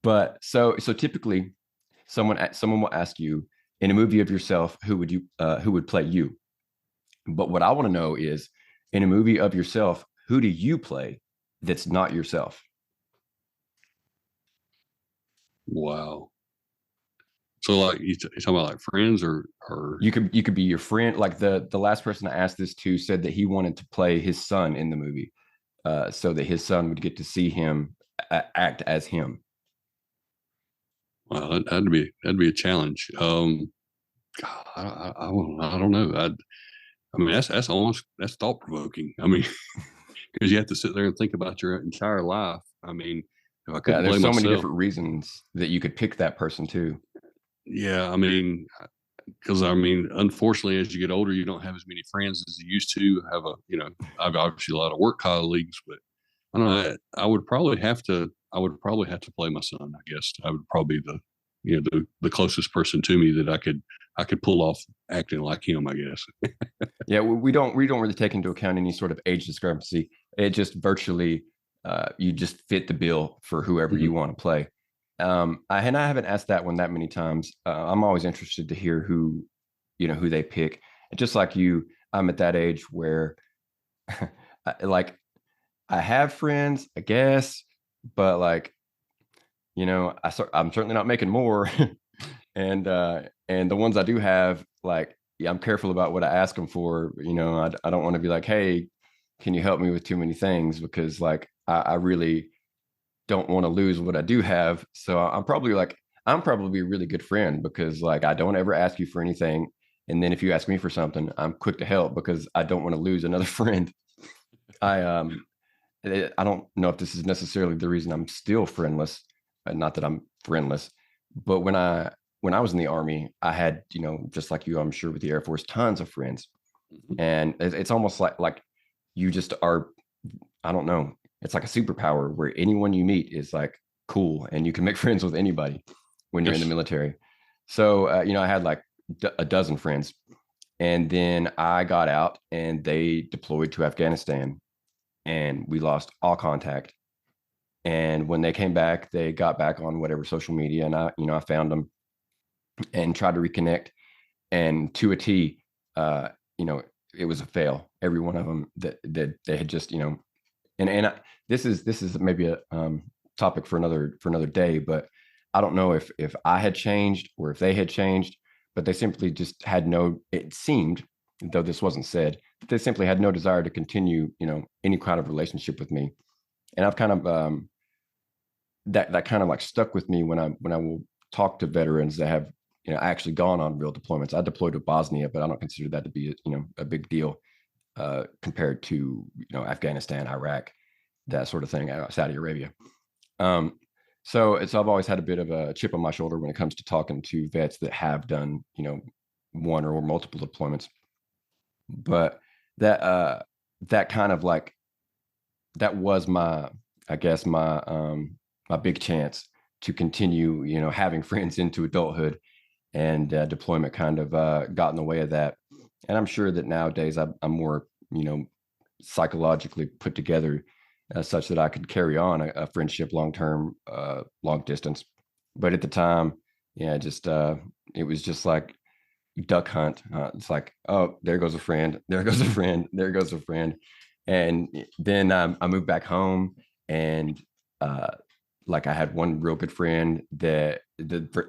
But so typically, someone will ask you in a movie of yourself, who would play you? But what I want to know is, in a movie of yourself, who do you play that's not yourself? Wow. So like you talking about like friends or You could be your friend. Like the last person I asked this to said that he wanted to play his son in the movie, so that his son would get to see him act as him. wow, that'd be a challenge. God, I don't know. I mean that's almost that's thought provoking. I mean, because you have to sit there and think about your entire life. I mean, if I Yeah, couldn't there's play so many myself, different reasons that you could pick that person too. yeah, I mean, because I mean, unfortunately, as you get older, you don't have as many friends as you used to. Have I've obviously a lot of work colleagues, but I don't know. I would probably have to play my son. I guess I would probably be the closest person to me that I could pull off acting like him. I guess. Yeah, we don't really take into account any sort of age discrepancy. It just virtually you just fit the bill for whoever you Mhm. want to play. And I haven't asked that one that many times. I'm always interested to hear who they pick. And just like you, I'm at that age where like I have friends, I guess, but like I'm certainly not making more. And the ones I do have, like, yeah, I'm careful about what I ask them for. I don't want to be like, hey, can you help me with too many things? Because like I really don't want to lose what I do have. So I'm probably a really good friend because like I don't ever ask you for anything. And then if you ask me for something, I'm quick to help because I don't want to lose another friend. I I don't know if this is necessarily the reason I'm still friendless. Not that I'm friendless, but when I was in the army, I had, just like you, I'm sure with the Air Force, tons of friends, Mhm. and it's almost like you just are. I don't know. It's like a superpower where anyone you meet is like cool, and you can make friends with anybody when you're in the Yes. military. So I had like a dozen friends, and then I got out, and they deployed to Afghanistan, and we lost all contact. And when they came back, they got back on whatever social media, and I found them and tried to reconnect. And to a T, uh, you know, it was a fail. Every one of them that they had just, and this is maybe a topic for another day, but I don't know if I had changed or if they had changed, but they simply just had no. It seemed, though this wasn't said, they simply had no desire to continue, any kind of relationship with me. And I've kind of that kind of like stuck with me when I will talk to veterans that have actually gone on real deployments. I deployed to Bosnia, but I don't consider that to be a big deal compared to Afghanistan, Iraq, that sort of thing, Saudi Arabia. Um, so I've always had a bit of a chip on my shoulder when it comes to talking to vets that have done one or multiple deployments. But that that kind of like that was my, I guess my big chance to continue, having friends into adulthood, and deployment kind of got in the way of that. And I'm sure that nowadays I'm more, psychologically put together, such that I could carry on a friendship long term, long distance. But at the time, yeah, just it was just like duck hunt. It's like, oh, there goes a friend, there goes a friend, there goes a friend. And then I moved back home, and uh, like I had one real good friend that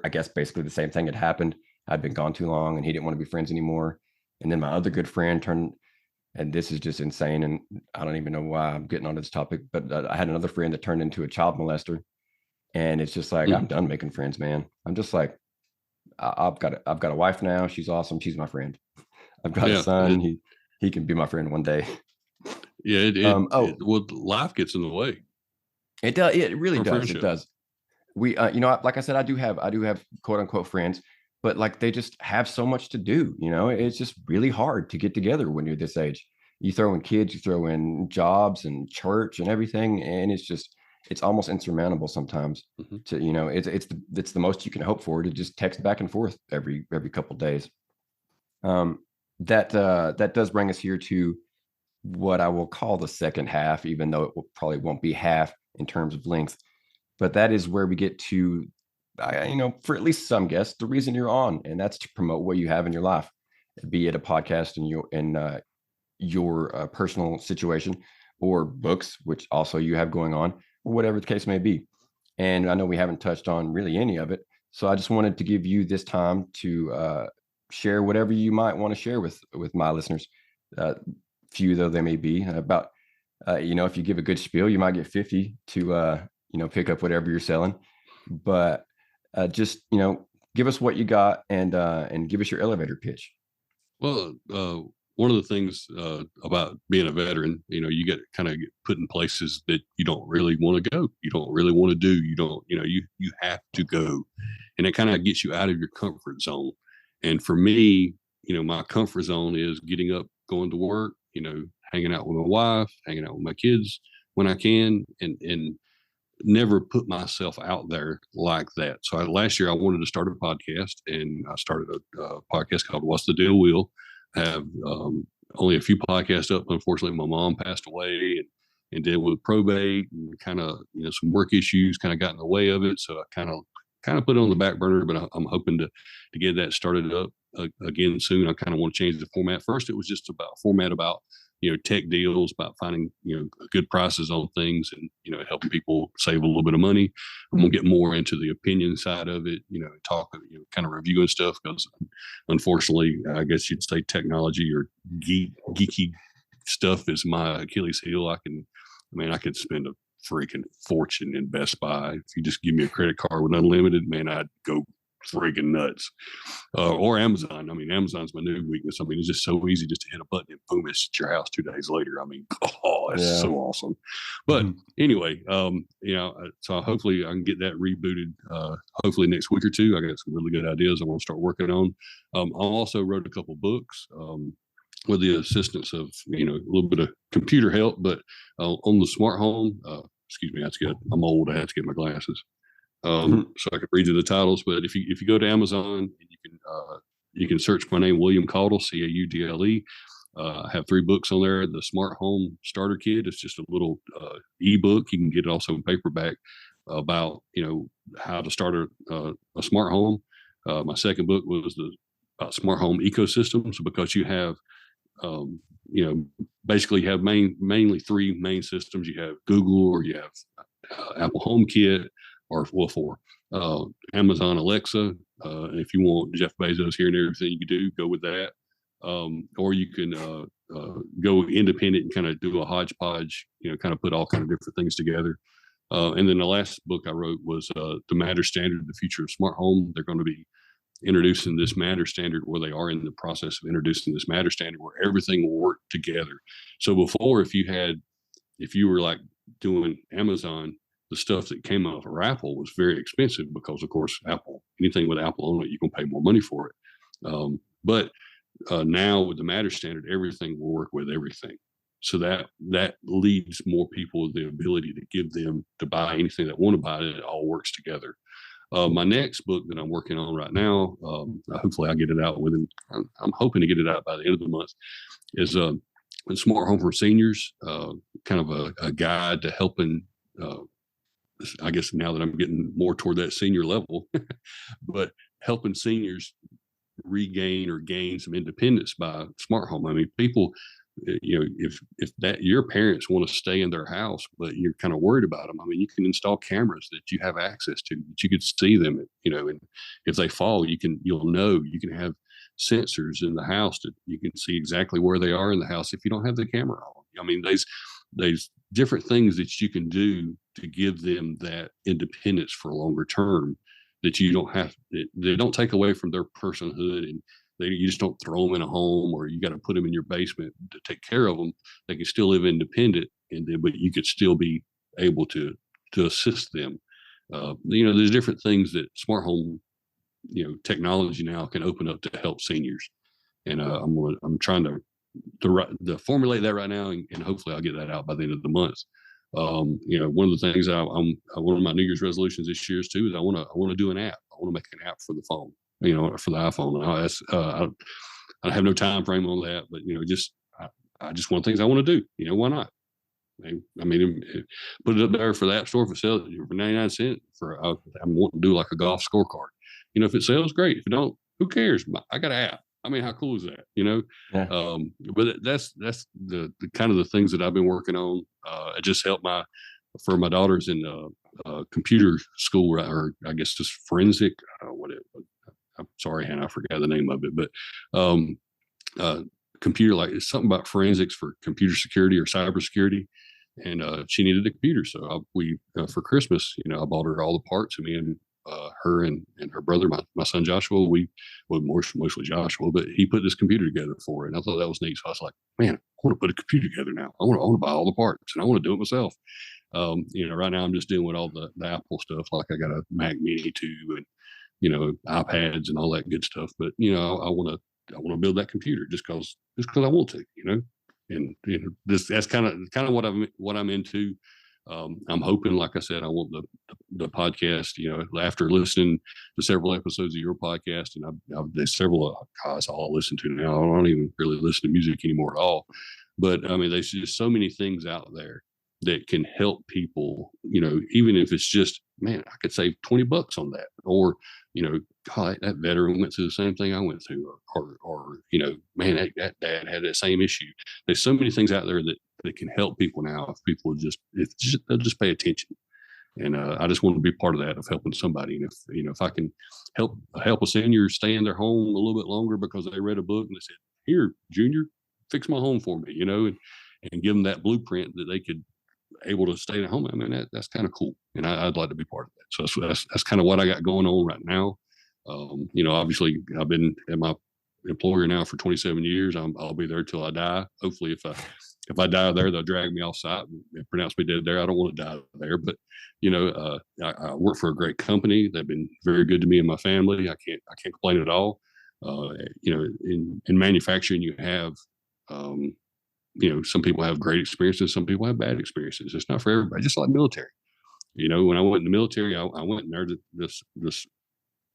I guess basically the same thing had happened. I'd been gone too long, and he didn't want to be friends anymore. And then my other good friend turned, and this is just insane. And I don't even know why I'm getting on this topic, but I had another friend that turned into a child molester. And it's just like, I'm Mhm. done making friends, man. I'm just like, I've got a wife now. She's awesome. She's my friend. I've got a Yeah, son. He can be my friend one day. yeah, Oh, well, life gets in the way it does. It really for does. It friendship. does. We, like I said, I do have quote unquote friends, but like they just have so much to do. It's just really hard to get together when you're this age. You throw in kids, you throw in jobs and church and everything, and it's almost insurmountable sometimes. Mhm. To it's the most you can hope for, to just text back and forth every couple of days. Um, that does bring us here to what I will call the second half, even though probably won't be half in terms of length. But that is where we get to, for at least some guests, the reason you're on, and that's to promote what you have in your life, be it a podcast in your personal situation, or books, which also you have going on, or whatever the case may be. And I know we haven't touched on really any of it, so I just wanted to give you this time to share whatever you might want to share with my listeners, uh, few though they may be. About if you give a good spiel, you might get 50 to pick up whatever you're selling. But just give us what you got, and give us your elevator pitch. Well, one of the things about being a veteran, you get kind of put in places that you don't really want to go. You don't really want to do. You don't, you have to go, and it kind of gets you out of your comfort zone. And for me, my comfort zone is getting up, going to work, hanging out with my wife, hanging out with my kids when I can, and never put myself out there like that. So last year I wanted to start a podcast, and I started a podcast called "What's the Deal, Will." I have only a few podcasts up. Unfortunately, my mom passed away, and dealt with probate and kind of some work issues kind of got in the way of it. So I kind of put it on the back burner, but I'm hoping to get that started up again soon. I kind of want to change the format. First, it was just about format about tech deals, about finding good prices on things, and helping people save a little bit of money. I'm gonna get more into the opinion side of it, talk, kind of reviewing stuff, because unfortunately, I guess you'd say technology or geeky stuff is my Achilles heel. I could spend a freaking fortune in Best Buy. If you just give me a credit card with unlimited, man, I'd go freaking nuts. Or Amazon. I mean, Amazon's my new weakness. I mean, it's just so easy just to hit a button and boom, it's at your house 2 days later. I mean, oh, it's Yeah. so awesome. But anyway, so hopefully I can get that rebooted. Hopefully next week or two. I got some really good ideas I want to start working on. I also wrote a couple books. With the assistance of a little bit of computer help, but on the smart home. Excuse me, that's good. I'm old. I have to get my glasses. So I could read you the titles. But if you go to Amazon, you can search my name, William Caudle, Caudle. I have 3 books on there. The Smart Home Starter Kit. It's just a little ebook. You can get it also in paperback about how to start a smart home. My second book was about smart home ecosystems, because you have um, basically you have mainly 3 main systems. You have Google, or you have Apple HomeKit, or well, 4 Amazon Alexa. If you want Jeff Bezos here and everything, you can go with that. Or you can go independent and kind of do a hodgepodge, kind of put all kind of different things together. And then the last book I wrote was The Matter Standard, The Future of Smart Home. They're going to be introducing this Matter Standard, where they are in the process of introducing this Matter Standard where everything will work together. So before, if you were like doing Amazon, the stuff that came out of Apple was very expensive, because of course anything with Apple on it, you can pay more money for it. But now with the Matter standard, everything will work with everything. So that leaves more people the ability to give them to buy anything that want to buy it. It all works together. My next book that I'm working on right now, hopefully I'll get it out within. I'm hoping to get it out by the end of the month. Is a smart home for seniors, kind of a guide to helping. I guess now that I'm getting more toward that senior level, but helping seniors regain or gain some independence by smart home. I mean, people, if that your parents want to stay in their house, but you're kind of worried about them, I mean, you can install cameras that you have access to, that you could see them, and if they fall, you'll know. You can have sensors in the house that you can see exactly where they are in the house if you don't have the camera on. I mean, there's different things that you can do to give them that independence for a longer term, that you don't have. They don't take away from their personhood, and you just don't throw them in a home, or you got to put them in your basement to take care of them. They can still live independent, but you could still be able to assist them. There's different things that smart home, technology now can open up to help seniors, and I'm trying to formulate that right now, and hopefully I'll get that out by the end of the month. One of the things one of my New Year's resolutions this year is too, is I want to do an app. I want to make an app for the phone, for the iPhone. I have no time frame on that, but I just want things I want to do. Why not? I mean, put it up there for the App Store for sale for 99 cents. I'm wanting to do like a golf scorecard. If it sells, great. If it don't, who cares? I got an app. I mean, how cool is that? Yeah. But that's the kind of the things that I've been working on. It just helped for my daughters in computer school, or I guess just forensic. I'm sorry, Hannah, I forgot the name of it, but computer, like it's something about forensics for computer security or cybersecurity. And she needed a computer, so we for Christmas, I bought her all the parts. And me and her and her brother, my son Joshua, mostly Joshua, but he put this computer together for her, and I thought that was neat. So I was like, man, I want to put a computer together now. I want to buy all the parts, and I want to do it myself. Right now I'm just doing with all the Apple stuff. Like I got a Mac Mini too, and iPads and all that good stuff. But I want to build that computer just because I want to. And that's kind of what I'm into. I'm hoping, like I said, I want the podcast. After listening to several episodes of your podcast, and there's several guys I'll listen to now. I don't even really listen to music anymore at all. But I mean, there's just so many things out there that can help people. Even if it's just, man, I could save $20 on that, or God, that veteran went through the same thing I went through, or man, that dad had that same issue. There's so many things out there that can help people now if people they'll just pay attention. And I just want to be part of that, of helping somebody. And if I can help a senior stay in their home a little bit longer because they read a book and they said, "Here, Junior, fix my home for me," and give them that blueprint that they could able to stay at home. I mean, that's kind of cool, and I'd like to be part of that. So that's kind of what I got going on right now. Obviously, I've been at my employer now for 27 years. I'll be there till I die. Hopefully, if I die there, they'll drag me off site and pronounce me dead there. I don't want to die there, but I work for a great company. They've been very good to me and my family. I can't complain at all. In manufacturing, you have some people have great experiences, some people have bad experiences. It's not for everybody. Just like military. When I went in the military, I went in there to this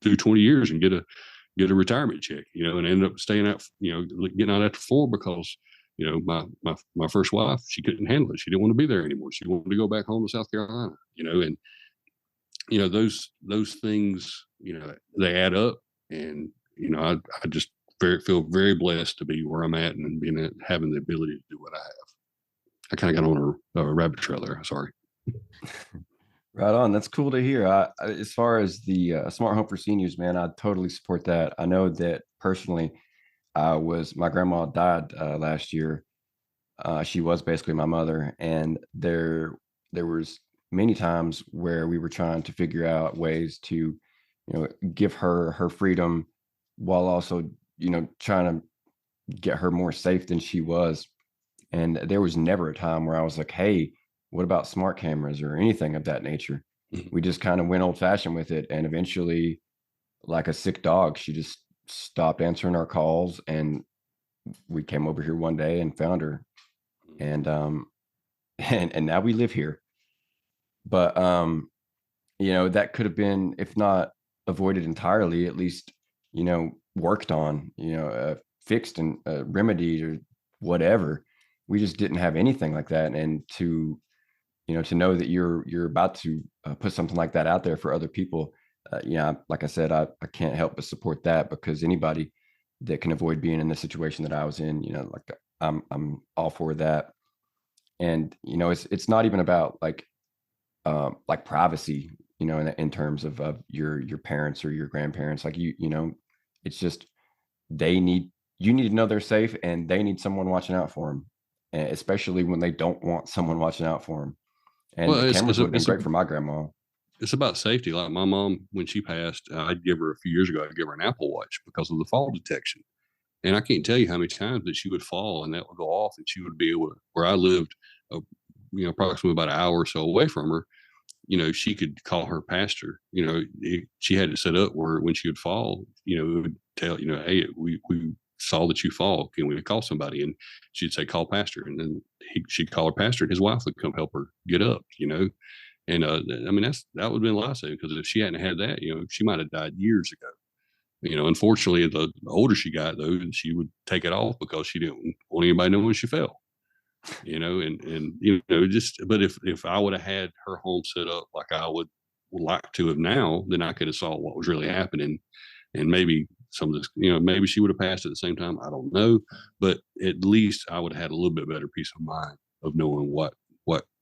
do 20 years and get a retirement check, and ended up staying out, getting out after 4 because, my first wife, she couldn't handle it. She didn't want to be there anymore. She wanted to go back home to South Carolina, and those things, they add up. And, I just feel very blessed to be where I'm at and having the ability to do what I have. I kind of got on a rabbit trail there. Sorry. Right on. That's cool to hear. As far as the smart home for seniors, man, I totally support that. I know that personally, my grandma died last year. She was basically my mother, and there was many times where we were trying to figure out ways to, give her freedom while also, trying to get her more safe than she was. And there was never a time where I was like, hey, what about smart cameras or anything of that nature? Mhm. We just kind of went old fashioned with it. And eventually, like a sick dog, she just stopped answering our calls. And we came over here one day and found her, and and now we live here. But that could have been, if not avoided entirely, at least worked on, fixed and remedied or whatever. We just didn't have anything like that, and to know that you're about to put something like that out there for other people. Like I said, I can't help but support that, because anybody that can avoid being in the situation that I was in, like I'm all for that. And it's not even about like privacy, in terms of your parents or your grandparents. Like it's just they need you need to know they're safe, and they need someone watching out for them, especially when they don't want someone watching out for them. And Well, the cameras would have been great for my grandma. it's about safety. Like my mom, when she passed, I'd give her a few years ago, I'd give her an Apple Watch because of the fall detection. And I can't tell you how many times that she would fall and that would go off, and she would be able to, where I lived, approximately about an hour or so away from her, she could call her pastor. She had it set up where when she would fall, it would tell, hey, we saw that you fall. Can we call somebody? And she'd say, call pastor. And then she'd call her pastor, and his wife would come help her get up, And I mean, that would have been life saving, because if she hadn't had that, she might have died years ago. Unfortunately, the older she got, though, she would take it off because she didn't want anybody to know when she fell. Just, but if I would have had her home set up like I would like to have now, then I could have saw what was really happening, and maybe some of this, maybe she would have passed at the same time. I don't know, but at least I would have had a little bit better peace of mind of knowing what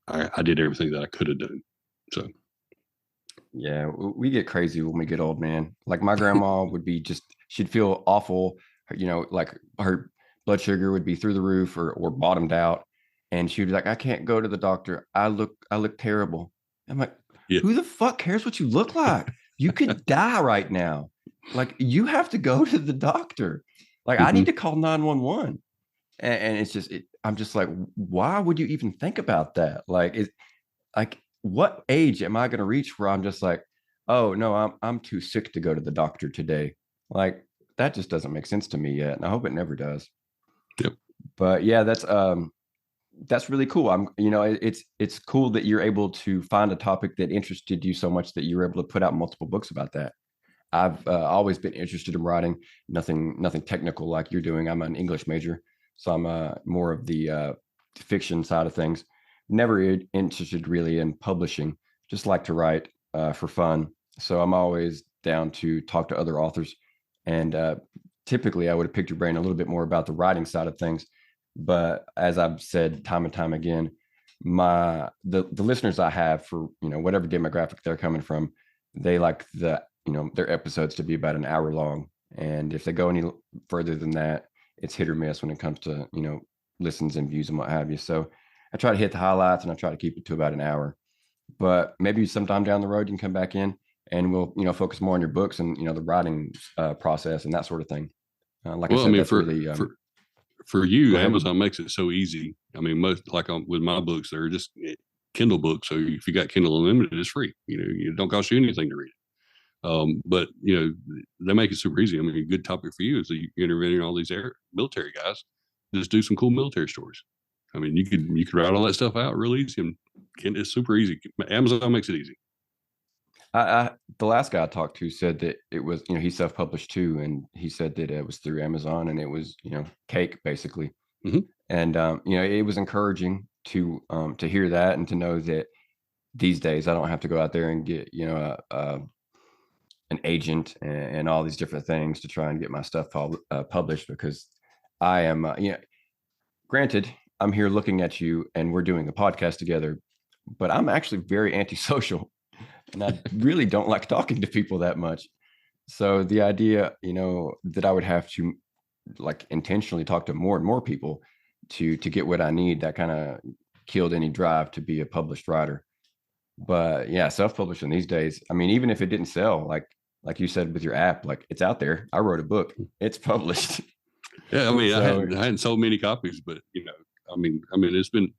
I did everything that I could have done. So Yeah, we get crazy when we get old, man. Like my grandma would be she'd feel awful, like her blood sugar would be through the roof or bottomed out. And she would be like, I can't go to the doctor. I look terrible. I'm like, yeah. who the fuck cares what you look like? You could die right now. Like, you have to go to the doctor. Like, I need Mm-hmm. to call 911. And it's I'm just like, why would you even think about that? Like, what age am I going to reach where I'm just like, oh no, I'm too sick to go to the doctor today? Like, that just doesn't make sense to me yet, and I hope it never does. Yep. But yeah, that's really cool. It's cool that you're able to find a topic that interested you so much that you're able to put out multiple books about that. I've always been interested in writing. Nothing technical like you're doing. I'm an English major, so I'm more of the fiction side of things. Never interested really in publishing. Just like to write for fun. So I'm always down to talk to other authors. And typically, I would have picked your brain a little bit more about the writing side of things. But as I've said time and time again, the listeners I have, for whatever demographic they're coming from, they like their episodes to be about an hour long. And if they go any further than that, it's hit or miss when it comes to listens and views and what have you. So I try to hit the highlights, and I try to keep it to about an hour. But maybe sometime down the road you can come back in, and we'll focus more on your books and the writing process and that sort of thing. Like I Well, I said, mean, that's really for go you, ahead. Amazon makes it so easy. I mean, most with my books, they're just Kindle books. So if you got Kindle Unlimited, it's free. It don't cost you anything to read it. But they make it super easy. I mean, a good topic for you is that you're interviewing all these military guys. Just do some cool military stories. I mean, you could write all that stuff out real easy, and it's super easy. Amazon makes it easy. The last guy I talked to said that it was, he self-published too, and he said that it was through Amazon, and it was, cake basically. Mm-hmm. And it was encouraging to hear that, and to know that these days I don't have to go out there and get an agent and all these different things to try and get my stuff published, because I am, granted, I'm here looking at you and we're doing a podcast together, but I'm actually very antisocial, and I really don't like talking to people that much. So the idea, that I would have to like intentionally talk to more and more people to get what I need, that kind of killed any drive to be a published writer. But yeah, self-publishing these days, I mean, even if it didn't sell, like you said with your app, like, it's out there. I wrote a book, it's published. Yeah, I mean, So I hadn't sold many copies, but I mean, it's been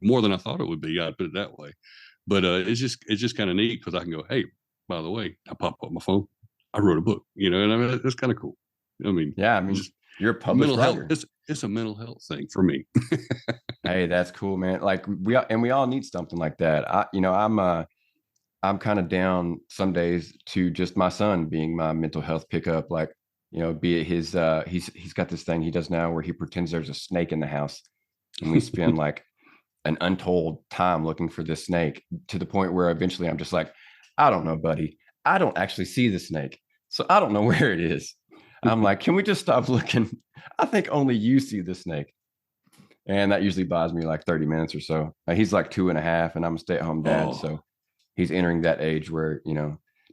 more than I thought it would be. I'd put it that way. But it's just kind of neat because I can go, hey, by the way, I pop up my phone, I wrote a book, and I mean, that's kind of cool. I mean, yeah, I mean, just you're a published mental health. writer. it's a mental health thing for me. Hey, that's cool, man. Like we all need something like that. I'm kind of down some days to just my son being my mental health pickup. Like, be it he's got this thing he does now where he pretends there's a snake in the house, and we spend like an untold time looking for this snake to the point where eventually I'm just like, I don't know, buddy. I don't actually see the snake. So I don't know where it is. I'm like, can we just stop looking? I think only you see the snake. And that usually buys me like 30 minutes or so. He's like 2.5, and I'm a stay-at-home dad. Oh, So he's entering that age where,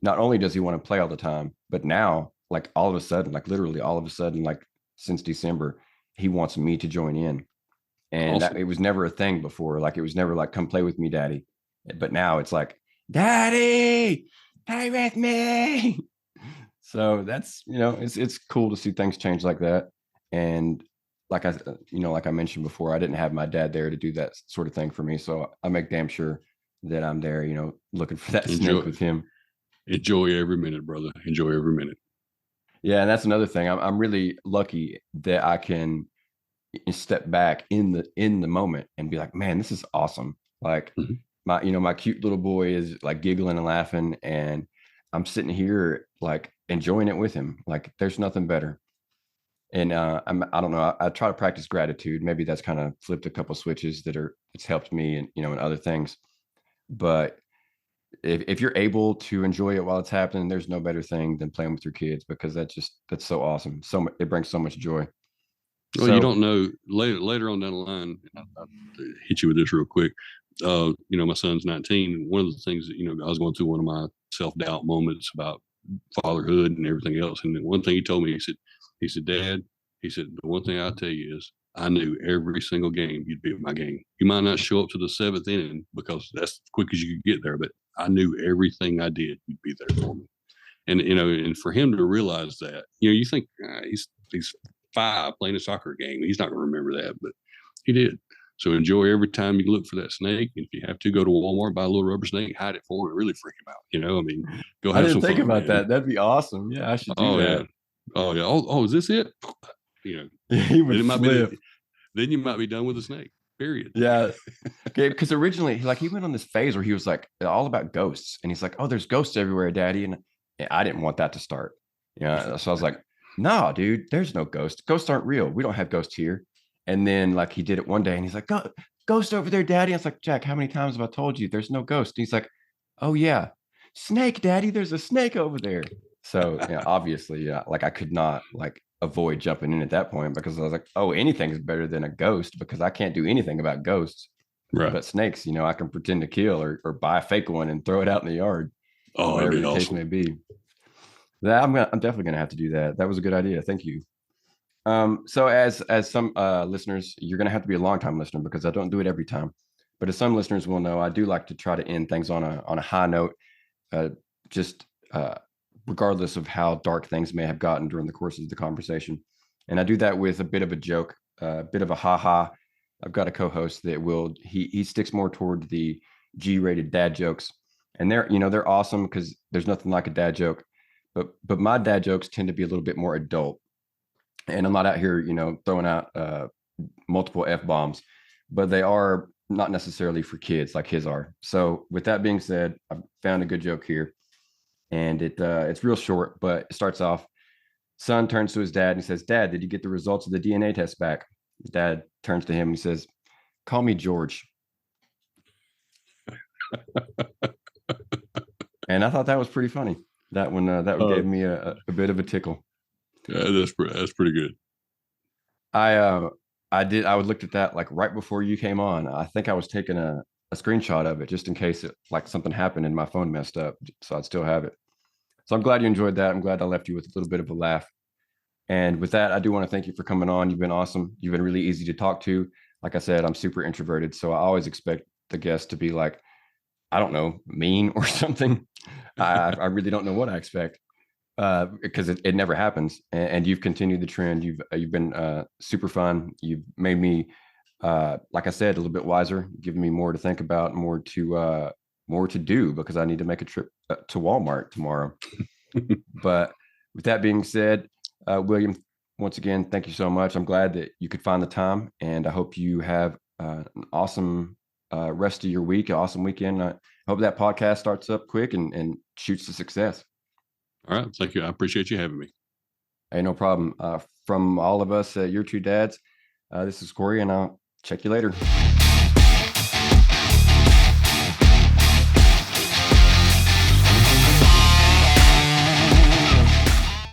not only does he want to play all the time, but now, like all of a sudden, like literally all of a sudden, like since December, he wants me to join in. And that awesome. it was never a thing before. Like it was never like, come play with me, daddy. But now it's like, daddy, play with me. So that's, it's cool to see things change like that. And like I mentioned before, I didn't have my dad there to do that sort of thing for me. So I make damn sure that I'm there, looking for that snake Enjoy, with him. enjoy every minute, brother. Enjoy every minute. Yeah, and that's another thing. I'm really lucky that I can step back in the moment and be like, man, this is awesome. Like Mhm. my cute little boy is like giggling and laughing, and I'm sitting here like enjoying it with him. Like there's nothing better. And I don't know. I try to practice gratitude. Maybe that's kind of flipped a couple switches it's helped me and and other things. But if you're able to enjoy it while it's happening, there's no better thing than playing with your kids, because that's so awesome. It brings so much joy. Well, you So don't know later on down the line. I'll hit you with this real quick. My son's 19. One of the things that I was going through one of my self doubt moments about fatherhood and everything else. And one thing he told me, he said, Dad, he said, the one thing I'll tell you is I knew every single game you'd be at my game. You might not show up to the seventh inning because that's as quick as you could get there, but I knew everything I did, you'd be there for me. And for him to realize that, you think he's 5 playing a soccer game, he's not going to remember that, but he did. So enjoy every time you look for that snake. If you have to go to Walmart, buy a little rubber snake, hide it for him, really freak him out. I mean, go I have didn't some think fun, about man. that. That'd be awesome. Yeah, I should do Oh yeah, that. oh yeah. Oh, is this it? You know, He then would it might be. flip. Then you might be done with the snake. Period. Yeah. Okay. Because originally, he went on this phase where he was like all about ghosts, and he's like, "Oh, there's ghosts everywhere, Daddy," and I didn't want that to start. Yeah. So I was like, "No, dude, there's no ghosts. Ghosts aren't real. We don't have ghosts here." And then he did it one day, and he's like, Ghost over there, Daddy." I was like, "Jack, how many times have I told you there's no ghost?" And he's like, "Oh yeah, snake, Daddy. There's a snake over there." So obviously, like I could not avoid jumping in at that point, because I was like, "Oh, anything's better than a ghost, because I can't do anything about ghosts, Right. but snakes, I can pretend to kill or buy a fake one and throw it out in the yard, Oh, that'd whatever be the case awesome. may be." That I'm definitely gonna have to do that. That was a good idea. Thank you. So as some listeners, you're gonna have to be a long time listener, because I don't do it every time. But as some listeners will know, I do like to try to end things on a high note, uh, just regardless of how dark things may have gotten during the course of the conversation. And I do that with a bit of a joke, a bit of a ha ha. I've got a co-host that he sticks more toward the G-rated dad jokes, and they're awesome because there's nothing like a dad joke. But my dad jokes tend to be a little bit more adult, and I'm not out here throwing out multiple f bombs, but they are not necessarily for kids like his are. So with that being said, I found a good joke here, and it's real short, but it starts off. Son turns to his dad and he says, "Dad, did you get the results of the DNA test back?" His dad turns to him and he says, "Call me George." And I thought that was pretty funny. That Uh, gave me a bit of a tickle. that's pretty good. I I looked at that like right before you came on. I think I was taking a screenshot of it just in case something happened and my phone messed up, so I'd still have it. So I'm glad you enjoyed that. I'm glad I left you with a little bit of a laugh. And with that, I do want to thank you for coming on. You've been awesome. You've been really easy to talk to. Like I said, I'm super introverted, so I always expect the guest to be like, I don't know, mean or something. I really don't know what I expect, because it never happens. And you've continued the trend. You've been super fun. You've made me, like I said, a little bit wiser, given me more to think about, more to do, because I need to make a trip to Walmart tomorrow. But with that being said, William, once again, thank you so much. I'm glad that you could find the time, and I hope you have an awesome rest of your week, an awesome weekend. I hope that podcast starts up quick and shoots to success. All right. Thank you. I appreciate you having me. Hey, no problem. From all of us at Your Two Dads, this is Corey, and I'll check you later.